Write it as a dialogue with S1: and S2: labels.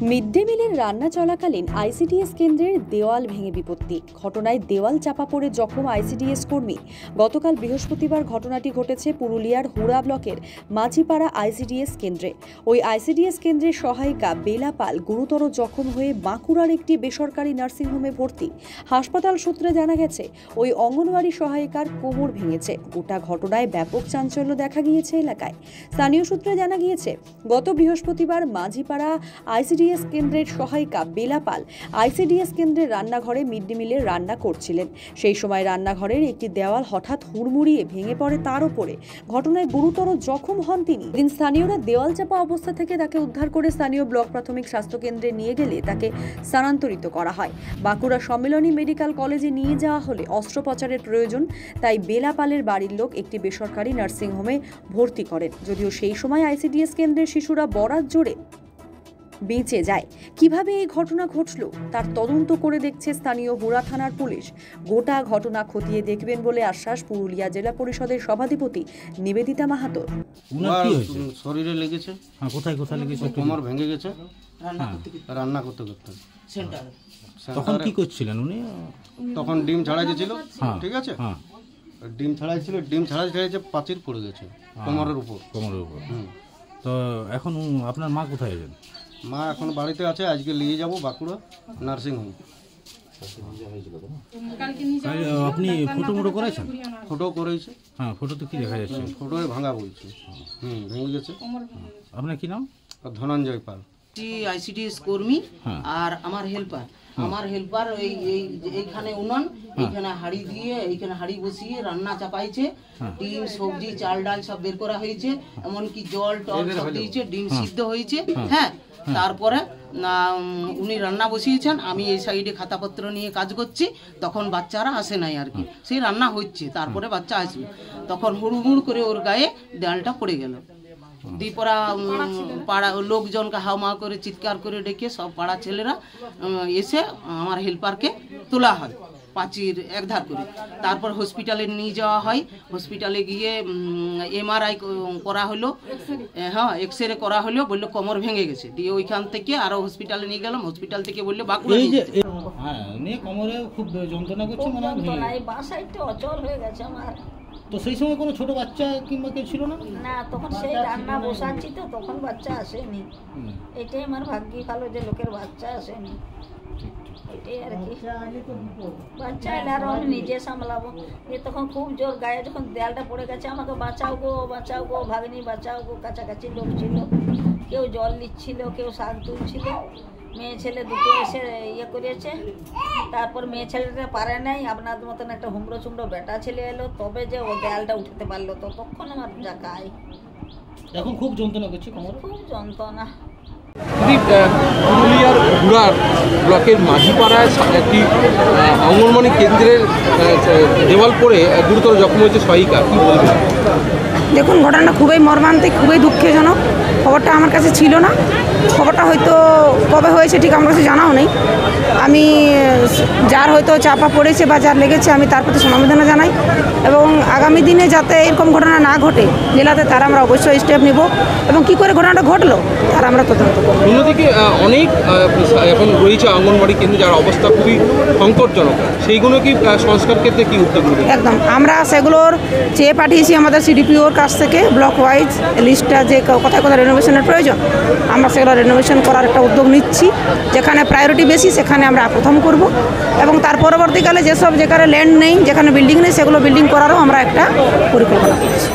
S1: Mid day মিলের রান্না চলাকালীন আইসিডিএস কেন্দ্রের দেওয়াল ভেঙে বিপত্তি। ঘটনায় দেওয়াল চাপা পড়ে জখম আইসিডিএস কর্মী। গতকাল বৃহস্পতিবার ঘটনাটি ঘটেছে পুরুলিয়ার হুড়া ব্লকের মাঝিপাড়া আইসিডিএস কেন্দ্রে। ওই আইসিডিএস কেন্দ্রের সহায়িকা বেলা পাল গুরুতর জখম হয়ে বাঁকুড়ার একটি বেসরকারি নার্সিংহোমে ভর্তি। হাসপাতাল সূত্রে জানা গেছে ওই অঙ্গনওয়াড়ি সহায়িকার কোমর ভেঙেছে। গোটা ঘটনায় ব্যাপক চাঞ্চল্য দেখা গিয়েছে এলাকায়। স্থানীয় সূত্রে জানা গিয়েছে গত বৃহস্পতিবার মাঝিপাড়া আইসিডিএস কেন্দ্রের সহায়িকা বেলা পাল আইসিডিএস কেন্দ্রের রান্নাঘরে মিড ডে মিলের রান্না করছিলেন। সেই সময় রান্নাঘরের একটি দেওয়াল হঠাৎ হুড়মুড়িয়ে ভেঙে পড়ে তার উপরে। ঘটনায় গুরুতর জখম হন তিনি। দিন স্থানীয়রা দেওয়াল চাপা অবস্থা থেকে তাকে উদ্ধার করে স্থানীয় ব্লক প্রাথমিক স্বাস্থ্য কেন্দ্রে নিয়ে গেলে তাকে স্থানান্তরিত করা হয়। বাঁকুড়া সম্মিলনী মেডিকেল কলেজে নিয়ে যাওয়া হলে অস্ত্রোপচারের প্রয়োজন, তাই বেলা পালের বাড়ির লোক একটি বেসরকারি নার্সিংহোমে ভর্তি করেন। যদিও সেই সময় আইসিডিএস কেন্দ্রের শিশুরা বরাত জোরে বেঁচে যায়। কিভাবে এই ঘটনা ঘটল তার তদন্ত করে দেখছে স্থানীয় হুড়া থানার পুলিশ। গোটা ঘটনা খতিয়ে দেখবেন বলে আশ্বাস পুরুলিয়া জেলা পরিষদের সভাধিপতি নিবেদিতা মাহাতো।
S2: শরীরে লেগেছে।
S3: কোথায় কোথায় লেগেছে?
S2: কোমর ভেঙে গেছে রান্না করতে করতে।
S3: তখন কি করছিলেন উনি?
S2: তখন ডিম ছাড়াইছিল, ঠিক আছে, ডিম ছাড়াইছিল, ডিম ছাড়াইছে পাঁচির পড়ে গেছে কোমরের উপর।
S3: তো এখন আপনার মা কোথায় আছেন?
S2: মা এখন বাড়িতে আছে, আজকে নিয়ে যাব বাঁকুড়া নার্সিংহোম।
S3: আপনি ফটো মোটো করেছেন?
S2: ফটো করেছে।
S3: হ্যাঁ, ফটোতে কি দেখা যাচ্ছে?
S2: ফটোয় ভাঙা বলছে, ভেঙে গেছে।
S3: আপনার কি নাম?
S2: ধনঞ্জয় পাল।
S4: আইসিডিএস কর্মী আর আমার হেল্পার এইখানে উনান, এইখানে হাড়ি দিয়ে, এইখানে হাড়ি বসিয়ে রান্না চাপাইছে। ডিম, সবজি, চাল ডাল সব বের করা হয়েছে, এমনকি জল টল সব দিয়েছে, ডিম সিদ্ধ হয়েছে। হ্যাঁ, তারপরে উনি রান্না বসিয়েছেন, আমি এই সাইডে খাতাপত্র নিয়ে কাজ করছি। তখন বাচ্চারা আসে নাই আর কি, সেই রান্না হচ্ছে, তারপরে বাচ্চা আসবে। তখন হুড়মুড় করে ওর গায়ে দেয়ালটা পড়ে গেল। দ্বিপরা পাড়া লোকজনকে হাওমা করে চিৎকার করে ডেকে সব পাড়া ছেলেরা এসে আমার হেল্পারকে তোলা হয় পাঁচির একধার করে। তারপর হসপিটালে নিয়ে যাওয়া হয়। হসপিটালে গিয়ে এমআরআই করা হলো, হ্যাঁ, এক্সরে করা হলো, বললো কোমর ভেঙে গেছে। দিয়ে ওইখান থেকে আরো হসপিটালে নিয়ে গেলাম, হসপিটাল থেকে বললো বাঁকুড়া।
S3: কোমরে খুব যন্ত্রণা করছে,
S5: বাসাইতে অচল হয়ে গেছে আমার।
S3: তো সেই সময় কোনো ছোট বাচ্চা কিংবা কেউ ছিল না?
S5: না, তখন সেই রান্না বসাচ্ছি তো তখন বাচ্চা আসেনি। এটাই আমার ভাগ্যি ভালো যে লোকের বাচ্চা আসেনি, এটাই আর কি। বাচ্চা এলে আরো আমি নিজে সামলাবো। এ তখন খুব জোর গায়ে যখন দেয়ালটা পড়ে গেছে, আমাকে বাঁচাও গো, বাঁচাও গো, ভাগ্নি বাঁচাও গো। কাছাকাছি লোক ছিল, কেউ জল দিচ্ছিল, কেউ শাক তুলছিল। মেয়ে ছেলে দুটো এসে ইয়ে করেছে। তারপর মেয়ে ছেলেটা পারে নাই, আপনার মতন একটা হুমড়ো চুমড়ো বেটা ছেলে এলো, তবে যে ও দেয়ালটা উঠাতে পারলো। তো তখন আমার জাকায়
S3: এখন খুব যন্ত্রণা করছে,
S5: খুব যন্ত্রণা।
S6: পুরুলিয়ার হুড়ার ব্লকের মাঝিপাড়ায় একটি অঙ্গনওয়াড়ি কেন্দ্রের দেওয়াল পড়ে গুরুতর জখম হয়েছে সহায়িকা, কি বলবেন?
S7: দেখুন, ঘটনাটা খুবই মর্মান্তিক, খুবই দুঃখজনক। খবরটা আমার কাছে ছিল না। খবরটা হয়তো কবে হয়েছে ঠিক আমার কাছে জানাও নেই। আমি যার হয়তো চাপা পড়েছে বা যার লেগেছে আমি তার প্রতি সমবেদনা জানাই, এবং আগামী দিনে যাতে এরকম ঘটনা না ঘটে জেলাতে তারা আমরা অবশ্যই স্টেপ নেব, এবং কী করে ঘটনাটা ঘটলো তার আমরা তদন্ত করব।
S6: অন্যদিকে অনেক এখন রয়েছে অঙ্গনওয়াড়ি কেন্দ্রে যার অবস্থা খুবই সংকটজনক, সেইগুলো কি সংস্কার ক্ষেত্রে কী উদ্যোগ নেবে?
S7: একদম, আমরা সেগুলোর চেয়ে পাঠিয়েছি আমাদের সিডিপিওর কাছ থেকে ব্লক ওয়াইজ লিস্টটা, যে কোথায় কোথায় রেনোভেশনের প্রয়োজন আমরা সেগুলো রেনোভেশন করার একটা উদ্যোগ নিচ্ছি। যেখানে প্রায়োরিটি বেশি সেখানে আমরা প্রথম করব, এবং তার পরবর্তীকালে যেসব যেখানে ল্যান্ড নেই, যেখানে বিল্ডিং নেই, সেগুলো বিল্ডিং করারও আমরা একটা পরিকল্পনা করছি।